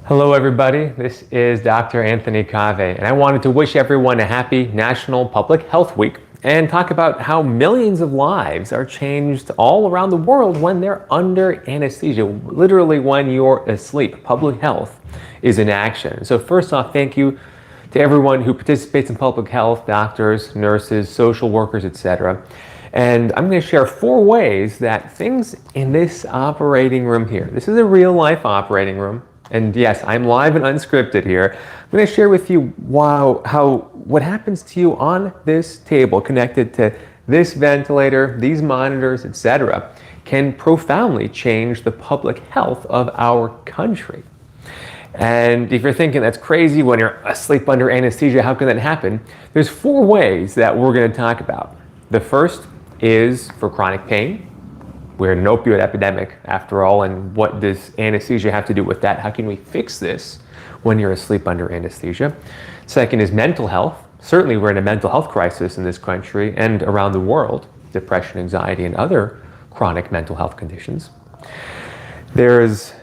Hello everybody, this is Dr. Anthony Cave, and I wanted to wish everyone a happy National Public Health Week and talk about how millions of lives are changed all around the world when they're under anesthesia, literally when you're asleep. Public health is in action. So first off, thank you to everyone who participates in public health, doctors, nurses, social workers, etc. And I'm going to share 4 ways that things in this operating room here, this is a real life operating room, and yes, I'm live and unscripted here. I'm going to share with you what happens to you on this table connected to this ventilator, these monitors, etc., can profoundly change the public health of our country. And if you're thinking that's crazy when you're asleep under anesthesia, how can that happen? There's 4 ways that we're going to talk about. The first is for chronic pain. We're in an opioid epidemic, after all, and what does anesthesia have to do with that? How can we fix this when you're asleep under anesthesia? Second is mental health. Certainly we're in a mental health crisis in this country and around the world, depression, anxiety, and other chronic mental health conditions. There's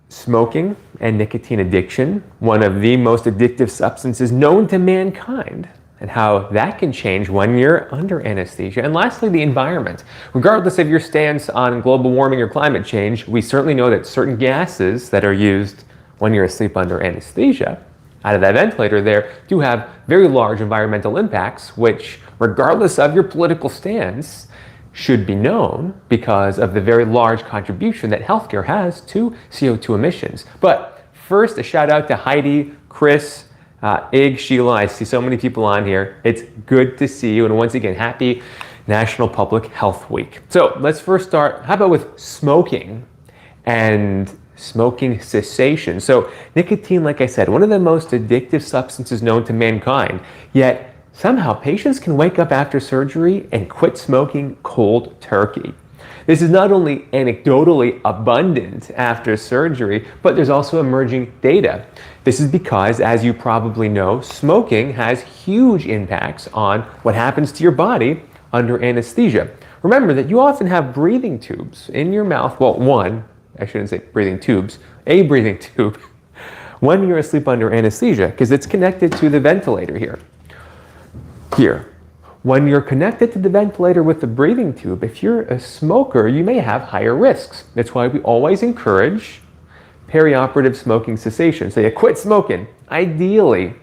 smoking and nicotine addiction, one of the most addictive substances known to mankind, and how that can change when you're under anesthesia. And lastly, the environment. Regardless of your stance on global warming or climate change, we certainly know that certain gases that are used when you're asleep under anesthesia out of that ventilator there do have very large environmental impacts, which, regardless of your political stance, should be known because of the very large contribution that healthcare has to CO2 emissions. But first, a shout out to Heidi, Chris, Ig, Sheila, I see so many people on here. It's good to see you. And once again, happy National Public Health Week. So let's first start, how about with smoking and smoking cessation? So nicotine, like I said, one of the most addictive substances known to mankind, yet somehow patients can wake up after surgery and quit smoking cold turkey. This is not only anecdotally abundant after surgery, but there's also emerging data. This is because, as you probably know, smoking has huge impacts on what happens to your body under anesthesia. Remember that you often have breathing tubes in your mouth. Well, I shouldn't say breathing tubes, a breathing tube when you're asleep under anesthesia, because it's connected to the ventilator here. When you're connected to the ventilator with the breathing tube, if you're a smoker, you may have higher risks. That's why we always encourage perioperative smoking cessation. So you quit smoking, ideally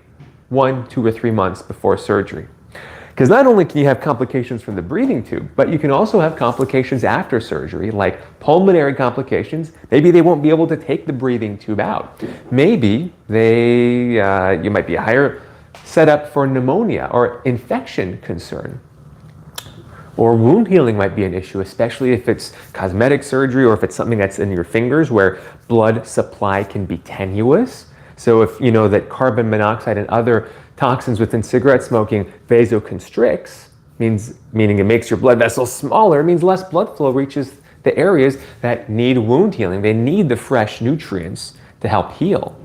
1, 2, or 3 months before surgery. Because not only can you have complications from the breathing tube, but you can also have complications after surgery, like pulmonary complications. Maybe they won't be able to take the breathing tube out. Maybe you might be a higher set up for pneumonia or infection concern. Or wound healing might be an issue, especially if it's cosmetic surgery or if it's something that's in your fingers where blood supply can be tenuous. So if you know that carbon monoxide and other toxins within cigarette smoking vasoconstricts, meaning it makes your blood vessels smaller, it means less blood flow reaches the areas that need wound healing. They need the fresh nutrients to help heal.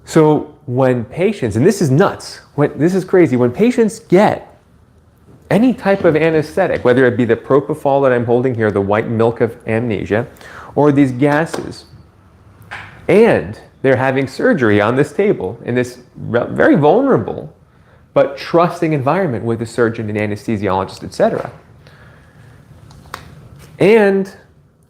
So when patients, and this is nuts, this is crazy, when patients get any type of anesthetic, whether it be the propofol that I'm holding here, the white milk of amnesia, or these gases, and they're having surgery on this table in this very vulnerable but trusting environment with a surgeon and anesthesiologist, etc. And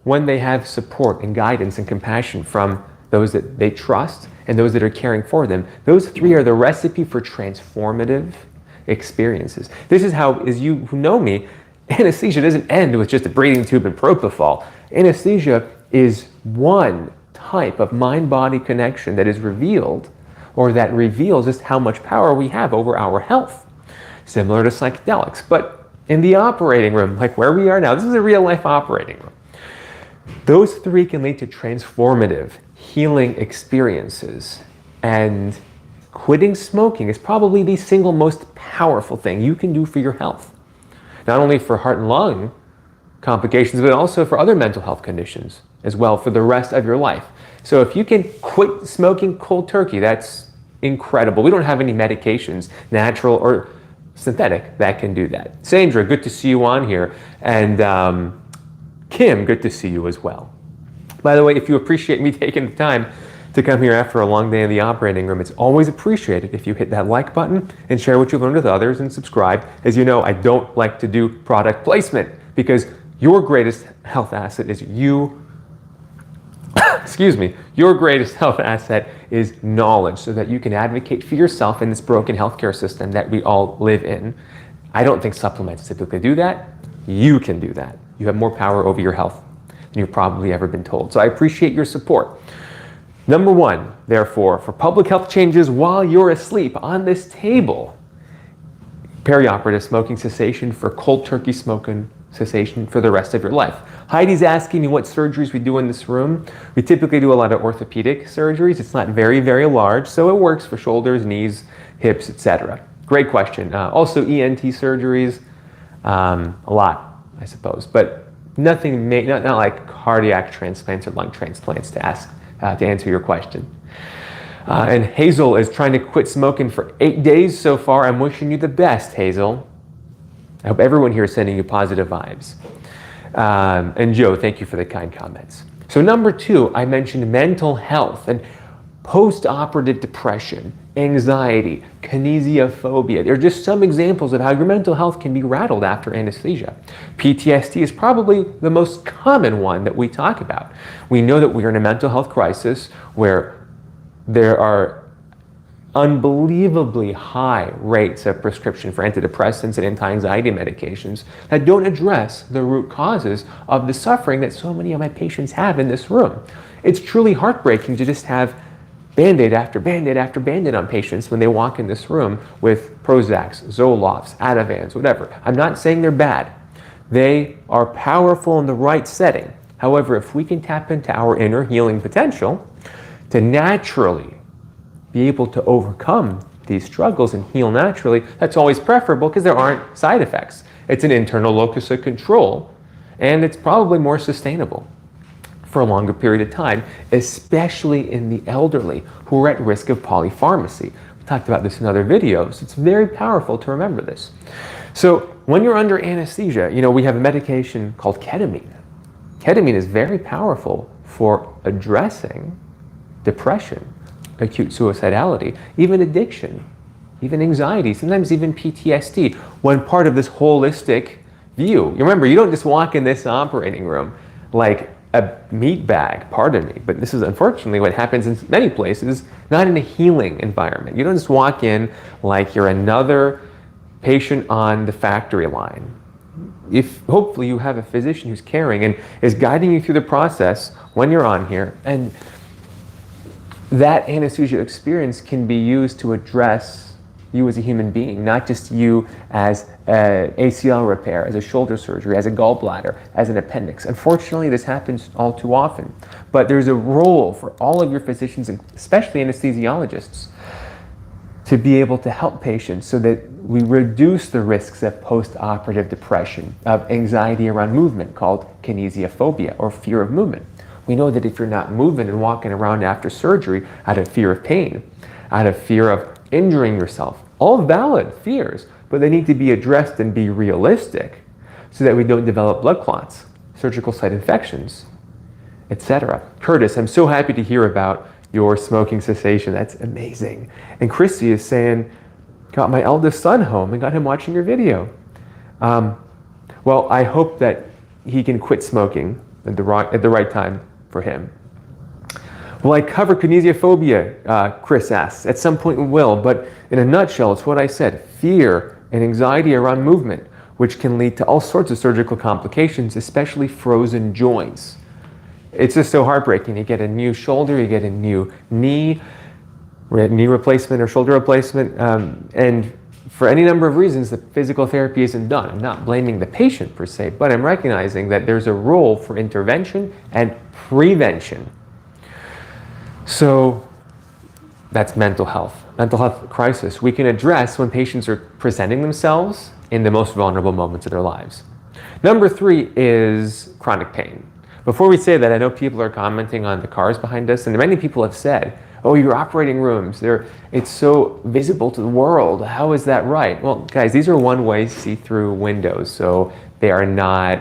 when they have support and guidance and compassion from those that they trust and those that are caring for them, those 3 are the recipe for transformative experiences. This is how, as you who know me, anesthesia doesn't end with just a breathing tube and propofol. Anesthesia is one type of mind-body connection that is revealed, or that reveals just how much power we have over our health. Similar to psychedelics, but in the operating room, like where we are now, this is a real-life operating room. Those 3 can lead to transformative healing experiences, and quitting smoking is probably the single most powerful thing you can do for your health. Not only for heart and lung complications, but also for other mental health conditions as well for the rest of your life. So if you can quit smoking cold turkey, that's incredible. We don't have any medications, natural or synthetic, that can do that. Sandra, good to see you on here. And Kim, good to see you as well. By the way, if you appreciate me taking the time to to come here after a long day in the operating room. It's always appreciated if you hit that like button and share what you learned with others and subscribe. As you know, I don't like to do product placement because your greatest health asset is you. Excuse me. Your greatest health asset is knowledge so that you can advocate for yourself in this broken healthcare system that we all live in. I don't think supplements typically do that. You can do that. You have more power over your health than you've probably ever been told. So I appreciate your support. Number one, therefore, for public health changes while you're asleep on this table, perioperative smoking cessation for cold turkey smoking cessation for the rest of your life. Heidi's asking me what surgeries we do in this room. We typically do a lot of orthopedic surgeries. It's not very, very large, so it works for shoulders, knees, hips, etc. Great question. Also ENT surgeries, a lot, I suppose, but nothing, not like cardiac transplants or lung transplants to answer your question. And Hazel is trying to quit smoking for 8 days so far. I'm wishing you the best, Hazel. I hope everyone here is sending you positive vibes. And Joe, thank you for the kind comments. So number two, I mentioned mental health and postoperative depression, anxiety, kinesiophobia. They're just some examples of how your mental health can be rattled after anesthesia. PTSD is probably the most common one that we talk about. We know that we're in a mental health crisis where there are unbelievably high rates of prescription for antidepressants and anti-anxiety medications that don't address the root causes of the suffering that so many of my patients have in this room. It's truly heartbreaking to just have Band-Aid after Band-Aid after Band-Aid on patients when they walk in this room with Prozacs, Zolofts, Ativans, whatever. I'm not saying they're bad. They are powerful in the right setting. However, if we can tap into our inner healing potential to naturally be able to overcome these struggles and heal naturally, that's always preferable because there aren't side effects. It's an internal locus of control, and it's probably more sustainable for a longer period of time, especially in the elderly who are at risk of polypharmacy. We talked about this in other videos. It's very powerful to remember this. So when you're under anesthesia, we have a medication called ketamine. Ketamine is very powerful for addressing depression, acute suicidality, even addiction, even anxiety, sometimes even PTSD, when part of this holistic view. You remember, you don't just walk in this operating room like a meat bag, pardon me, but this is unfortunately what happens in many places, not in a healing environment. You don't just walk in like you're another patient on the factory line. If hopefully you have a physician who's caring and is guiding you through the process when you're on here, and that anesthesia experience can be used to address you as a human being, not just you as an ACL repair, as a shoulder surgery, as a gallbladder, as an appendix. Unfortunately, this happens all too often. But there's a role for all of your physicians, especially anesthesiologists, to be able to help patients so that we reduce the risks of post-operative depression, of anxiety around movement called kinesiophobia or fear of movement. We know that if you're not moving and walking around after surgery out of fear of pain, out of fear of injuring yourself, all valid fears, but they need to be addressed and be realistic so that we don't develop blood clots, surgical site infections, etc. Curtis, I'm so happy to hear about your smoking cessation. That's amazing. And Christy is saying, got my eldest son home and got him watching your video. Well, I hope that he can quit smoking at the right time for him. Will I cover kinesiophobia, Chris asks. At some point we will, but in a nutshell, it's what I said. Fear and anxiety around movement, which can lead to all sorts of surgical complications, especially frozen joints. It's just so heartbreaking. You get a new shoulder, you get a new knee replacement or shoulder replacement, and for any number of reasons, the physical therapy isn't done. I'm not blaming the patient per se, but I'm recognizing that there's a role for intervention and prevention. So that's mental health crisis we can address when patients are presenting themselves in the most vulnerable moments of their lives. Number three is chronic pain. Before we say that, I know people are commenting on the cars behind us, and many people have said, oh, your operating rooms, it's so visible to the world. How is that right? Well, guys, these are one-way see-through windows, so they are not,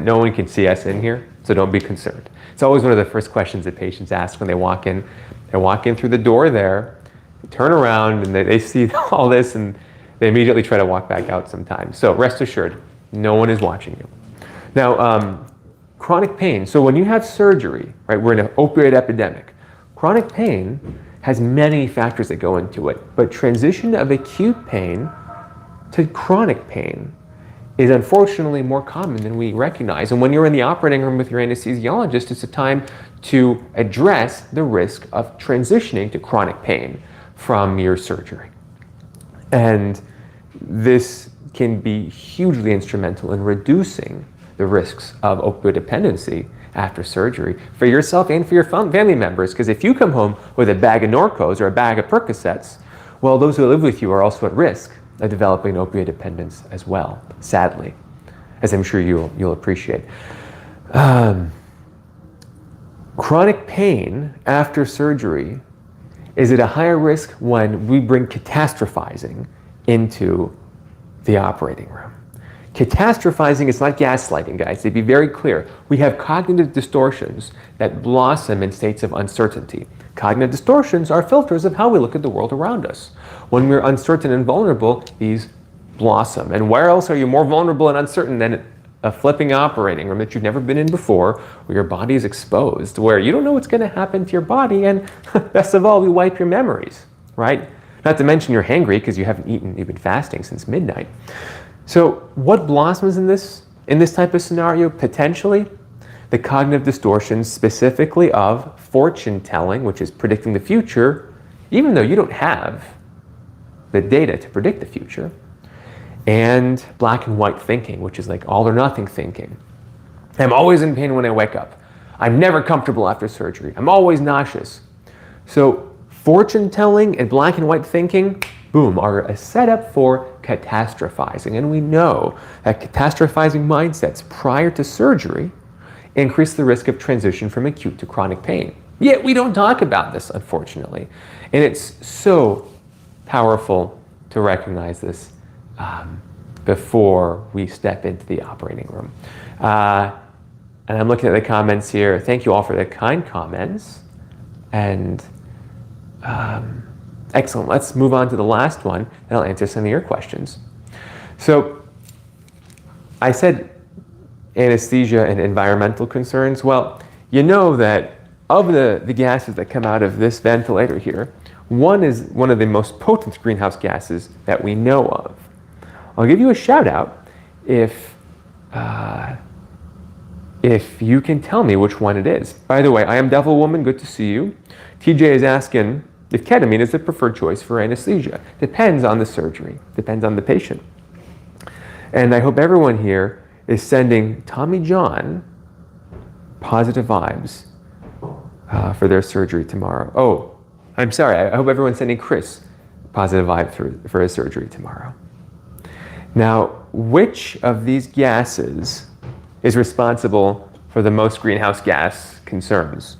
no one can see us in here. so don't be concerned. It's always one of the first questions that patients ask when they walk in. They walk in through the door there, turn around, and they see all this, and they immediately try to walk back out sometimes. So rest assured, no one is watching you. Now, chronic pain. So when you have surgery, right, we're in an opioid epidemic. Chronic pain has many factors that go into it, but transition of acute pain to chronic pain is unfortunately more common than we recognize. And when you're in the operating room with your anesthesiologist, it's a time to address the risk of transitioning to chronic pain from your surgery. And this can be hugely instrumental in reducing the risks of opioid dependency after surgery for yourself and for your family members. Because if you come home with a bag of Norcos or a bag of Percocets, well, those who live with you are also at risk of developing opioid dependence as well, sadly, as I'm sure you'll appreciate. Chronic pain after surgery is at a higher risk when we bring catastrophizing into the operating room. Catastrophizing is not gaslighting, guys. To be very clear, we have cognitive distortions that blossom in states of uncertainty. Cognitive distortions are filters of how we look at the world around us. When we're uncertain and vulnerable, these blossom. And where else are you more vulnerable and uncertain than a flipping operating room that you've never been in before, where your body is exposed, where you don't know what's going to happen to your body, and best of all, we wipe your memories, right? Not to mention you're hangry because you haven't eaten, you've been fasting since midnight. So what blossoms in this type of scenario? Potentially the cognitive distortions, specifically of fortune telling, which is predicting the future, even though you don't have the data to predict the future, and black and white thinking, which is like all or nothing thinking. I'm always in pain when I wake up. I'm never comfortable after surgery. I'm always nauseous. So fortune telling and black and white thinking, boom, are a setup for catastrophizing. And we know that catastrophizing mindsets prior to surgery increase the risk of transition from acute to chronic pain. Yet we don't talk about this, unfortunately. And it's so powerful to recognize this before we step into the operating room. And I'm looking at the comments here. Thank you all for the kind comments. And excellent. Let's move on to the last one, and I'll answer some of your questions. So I said anesthesia and environmental concerns. Well, you know that of the gases that come out of this ventilator here, one is one of the most potent greenhouse gases that we know of. I'll give you a shout out if you can tell me which one it is. By the way, I am Devil Woman, good to see you. TJ is asking if ketamine is the preferred choice for anesthesia. Depends on the surgery, depends on the patient. And I hope everyone here is sending Tommy John positive vibes for their surgery tomorrow. Oh, I'm sorry, I hope everyone's sending Chris positive vibe for his surgery tomorrow. Now, which of these gases is responsible for the most greenhouse gas concerns?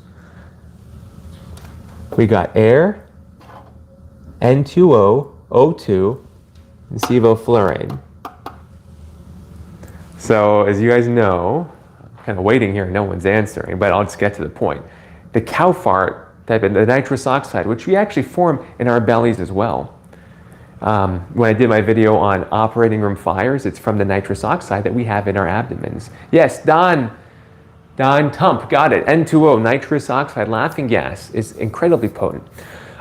We got air, N2O, O2, and sevoflurane. So as you guys know, I'm kind of waiting here, no one's answering, but I'll just get to the point. The cow fart type of the nitrous oxide, which we actually form in our bellies as well. When I did my video on operating room fires, it's from the nitrous oxide that we have in our abdomens. Yes, Don Tump, got it. N2O, nitrous oxide, laughing gas, is incredibly potent.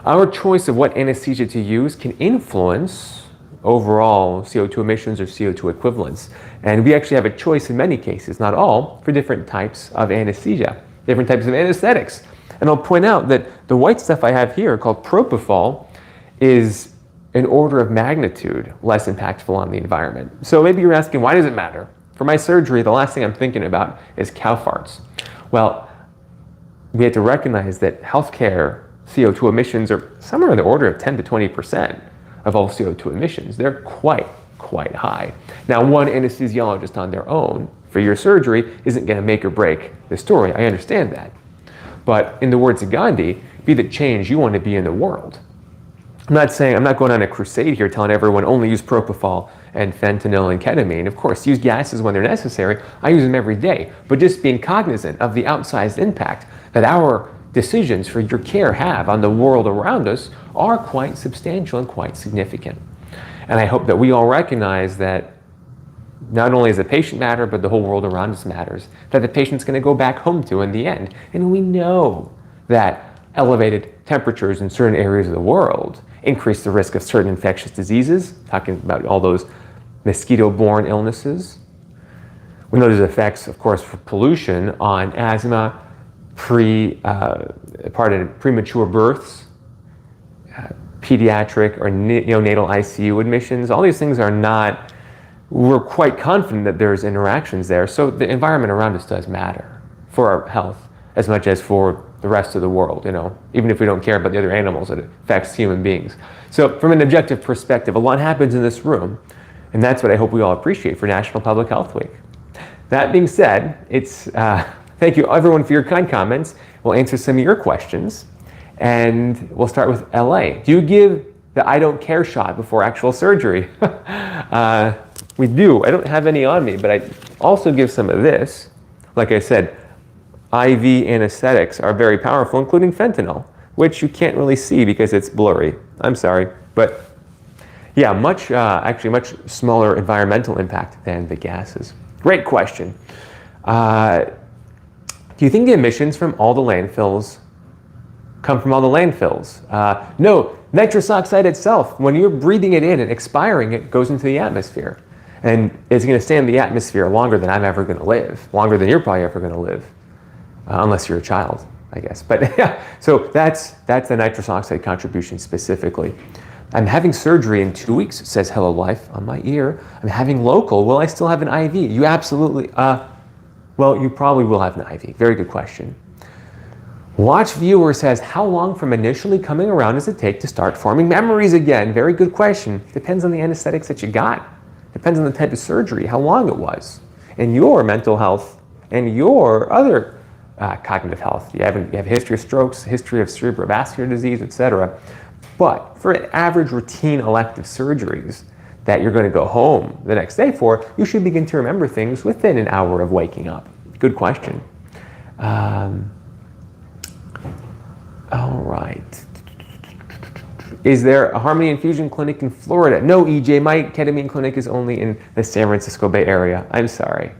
Our choice of what anesthesia to use can influence overall CO2 emissions or CO2 equivalents. And we actually have a choice in many cases, not all, for different types of anesthesia, different types of anesthetics. And I'll point out that the white stuff I have here called propofol is an order of magnitude less impactful on the environment. So maybe you're asking, why does it matter? For my surgery, the last thing I'm thinking about is cow farts. Well, we have to recognize that healthcare CO2 emissions are somewhere in the order of 10 to 20% of all CO2 emissions. They're quite high. Now, one anesthesiologist on their own for your surgery isn't going to make or break the story. I understand that. But in the words of Gandhi, be the change you want to be in the world. I'm not going on a crusade here telling everyone only use propofol and fentanyl and ketamine. Of course, use gases when they're necessary. I use them every day. But just being cognizant of the outsized impact that our decisions for your care have on the world around us are quite substantial and quite significant. And I hope that we all recognize that not only does the patient matter, but the whole world around us matters, that the patient's going to go back home to in the end. And we know that elevated temperatures in certain areas of the world increase the risk of certain infectious diseases, talking about all those mosquito-borne illnesses. We know there's effects, of course, for pollution on asthma, premature births, pediatric or neonatal ICU admissions. All these things are not, we're quite confident that there's interactions there. So the environment around us does matter for our health as much as for the rest of the world, even if we don't care about the other animals, it affects human beings. So from an objective perspective, a lot happens in this room, and that's what I hope we all appreciate for National Public Health Week. That being said, thank you everyone for your kind comments. We'll answer some of your questions, and we'll start with LA. Do you give the I don't care shot before actual surgery? We do. I don't have any on me, but I also give some of this. Like I said, IV anesthetics are very powerful, including fentanyl, which you can't really see because it's blurry. I'm sorry, but yeah, actually much smaller environmental impact than the gases. Great question. Do you think the emissions from all the landfills come from all the landfills? No, nitrous oxide itself, when you're breathing it in and expiring, it goes into the atmosphere. And it's going to stay in the atmosphere longer than I'm ever going to live, longer than you're probably ever going to live, unless you're a child, I guess. But yeah, so that's the nitrous oxide contribution specifically. I'm having surgery in 2 weeks, says Hello Life on my ear. I'm having local. Will I still have an IV? You absolutely, well, you probably will have an IV. Very good question. Watch Viewer says, how long from initially coming around does it take to start forming memories again? Very good question. Depends on the anesthetics that you got. Depends on the type of surgery, how long it was, and your mental health and your other cognitive health. You have a history of strokes, history of cerebrovascular disease, etc. But for average routine elective surgeries that you're going to go home the next day for, you should begin to remember things within an hour of waking up. Good question. All right. Is there a Harmony Infusion Clinic in Florida? No, EJ, my ketamine clinic is only in the San Francisco Bay Area. I'm sorry.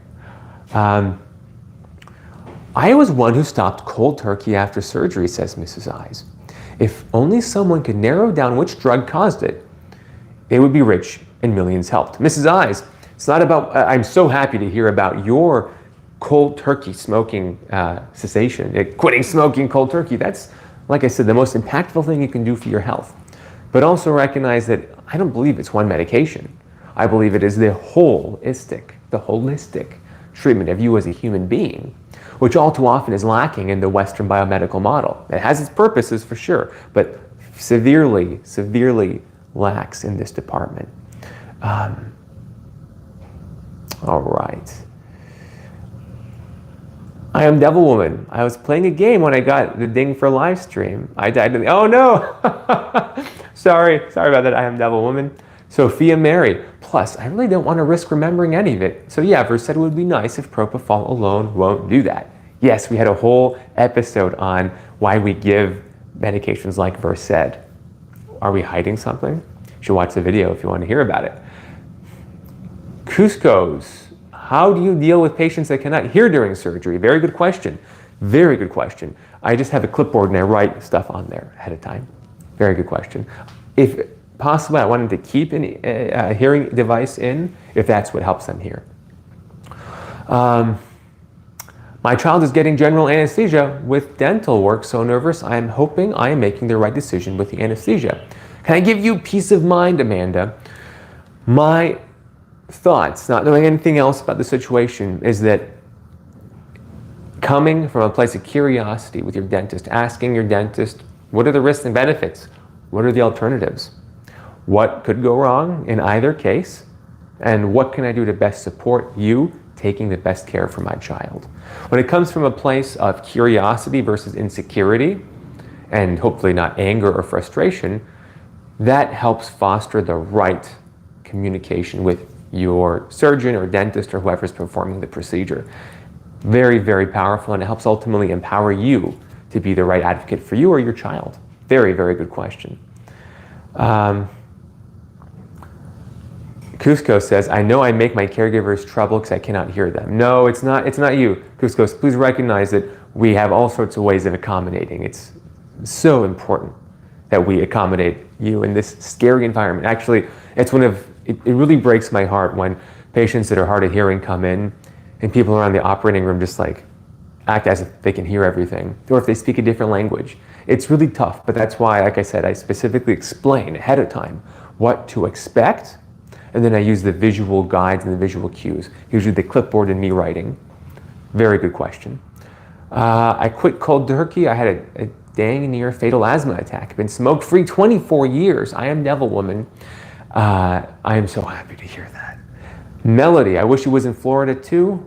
I was one who stopped cold turkey after surgery, says Mrs. Eyes. If only someone could narrow down which drug caused it, it would be rich and millions helped. Mrs. Eyes, it's not about, I'm so happy to hear about your cold turkey smoking cessation, quitting smoking cold turkey. That's, like I said, the most impactful thing you can do for your health. But also recognize that I don't believe it's one medication. I believe it is the holistic treatment of you as a human being, which all too often is lacking in the Western biomedical model. It has its purposes for sure, but severely lacks in this department. All right. I am Devil Woman. I was playing a game when I got the ding for live stream. I died in the, oh no! Sorry about that, I am Devil Woman. Sophia Mary. Plus, I really don't want to risk remembering any of it. So yeah, Versed said it would be nice if propofol alone won't do that. Yes, we had a whole episode on why we give medications like Versed. Are we hiding something? You should watch the video if you want to hear about it. Cusco's. How do you deal with patients that cannot hear during surgery? Very good question. Very good question. I just have a clipboard and I write stuff on there ahead of time. Very good question. If possible, I want them to keep a hearing device in if that's what helps them hear. My child is getting general anesthesia with dental work, so nervous. I am hoping I am making the right decision with the anesthesia. Can I give you peace of mind, Amanda? My thoughts, not knowing anything else about the situation, is that coming from a place of curiosity with your dentist, asking your dentist, what are the risks and benefits? What are the alternatives? What could go wrong in either case? And what can I do to best support you taking the best care for my child? When it comes from a place of curiosity versus insecurity, and hopefully not anger or frustration, that helps foster the right communication with your surgeon or dentist or whoever's performing the procedure. Very, very powerful, and it helps ultimately empower you to be the right advocate for you or your child. Very, very good question. Cusco says, I know I make my caregivers trouble because I cannot hear them. No, it's not you, Cusco. Please recognize that we have all sorts of ways of accommodating. It's so important that we accommodate you in this scary environment. Actually, it really breaks my heart when patients that are hard of hearing come in and people around the operating room just like act as if they can hear everything, or if they speak a different language. It's really tough, but that's why, like I said, I specifically explain ahead of time what to expect, and then I use the visual guides and the visual cues, usually the clipboard and me writing. Very good question. I quit cold turkey. I had a dang near fatal asthma attack. I've been smoke-free 24 years. I am Devil Woman. I am so happy to hear that. Melody, I wish it was in Florida too.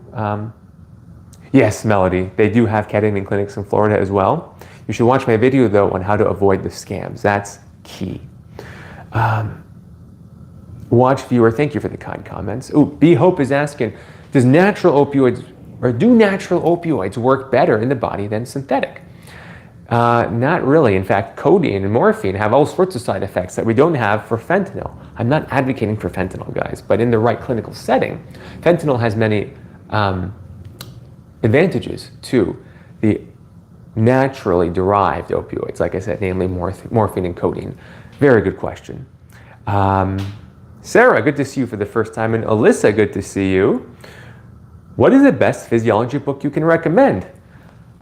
Yes, Melody, they do have ketamine clinics in Florida as well. You should watch my video though on how to avoid the scams. That's key. Watch viewer, thank you for the kind comments. Ooh, B Hope is asking, do natural opioids work better in the body than synthetic? Not really. In fact, codeine and morphine have all sorts of side effects that we don't have for fentanyl. I'm not advocating for fentanyl, guys, but in the right clinical setting, fentanyl has many advantages to the naturally derived opioids, like I said, namely morphine and codeine. Very good question. Sarah, good to see you for the first time, and Alyssa, good to see you. What is the best physiology book you can recommend?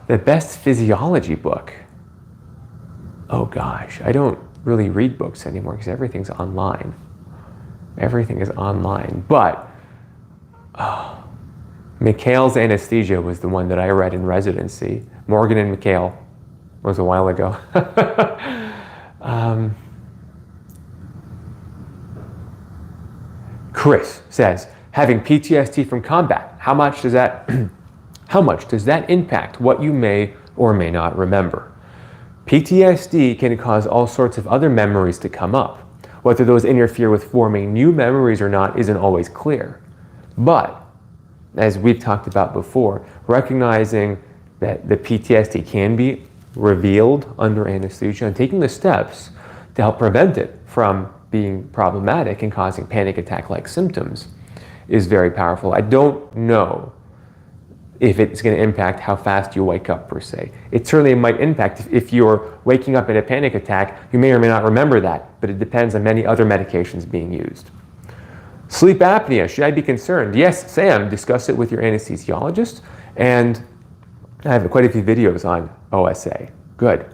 The best physiology book? Oh gosh, I don't really read books anymore because everything's online. Everything is online, but Mikhail's Anesthesia was the one that I read in residency. Morgan and Mikhail was a while ago. Chris says, having PTSD from combat, how much does that impact what you may or may not remember? PTSD can cause all sorts of other memories to come up. Whether those interfere with forming new memories or not isn't always clear. But, as we've talked about before, recognizing that the PTSD can be revealed under anesthesia and taking the steps to help prevent it from being problematic and causing panic attack-like symptoms is very powerful. I don't know if it's going to impact how fast you wake up per se. It certainly might impact if you're waking up in a panic attack, you may or may not remember that, but it depends on many other medications being used. Sleep apnea, should I be concerned? Yes, Sam, discuss it with your anesthesiologist, and I have quite a few videos on OSA. Good.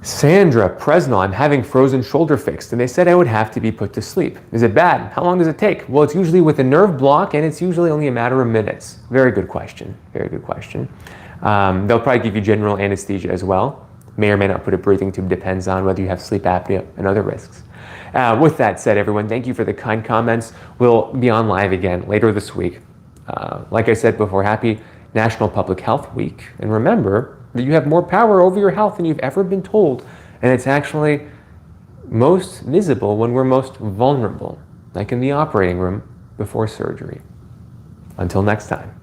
Sandra Presnell, I'm having frozen shoulder fixed, and they said I would have to be put to sleep. Is it bad? How long does it take? Well, it's usually with a nerve block, and it's usually only a matter of minutes. Very good question. Very good question. They'll probably give you general anesthesia as well. May or may not put a breathing tube, depends on whether you have sleep apnea and other risks. With that said, everyone, thank you for the kind comments. We'll be on live again later this week. Like I said before, happy National Public Health Week. And remember that you have more power over your health than you've ever been told. And it's actually most visible when we're most vulnerable, like in the operating room before surgery. Until next time.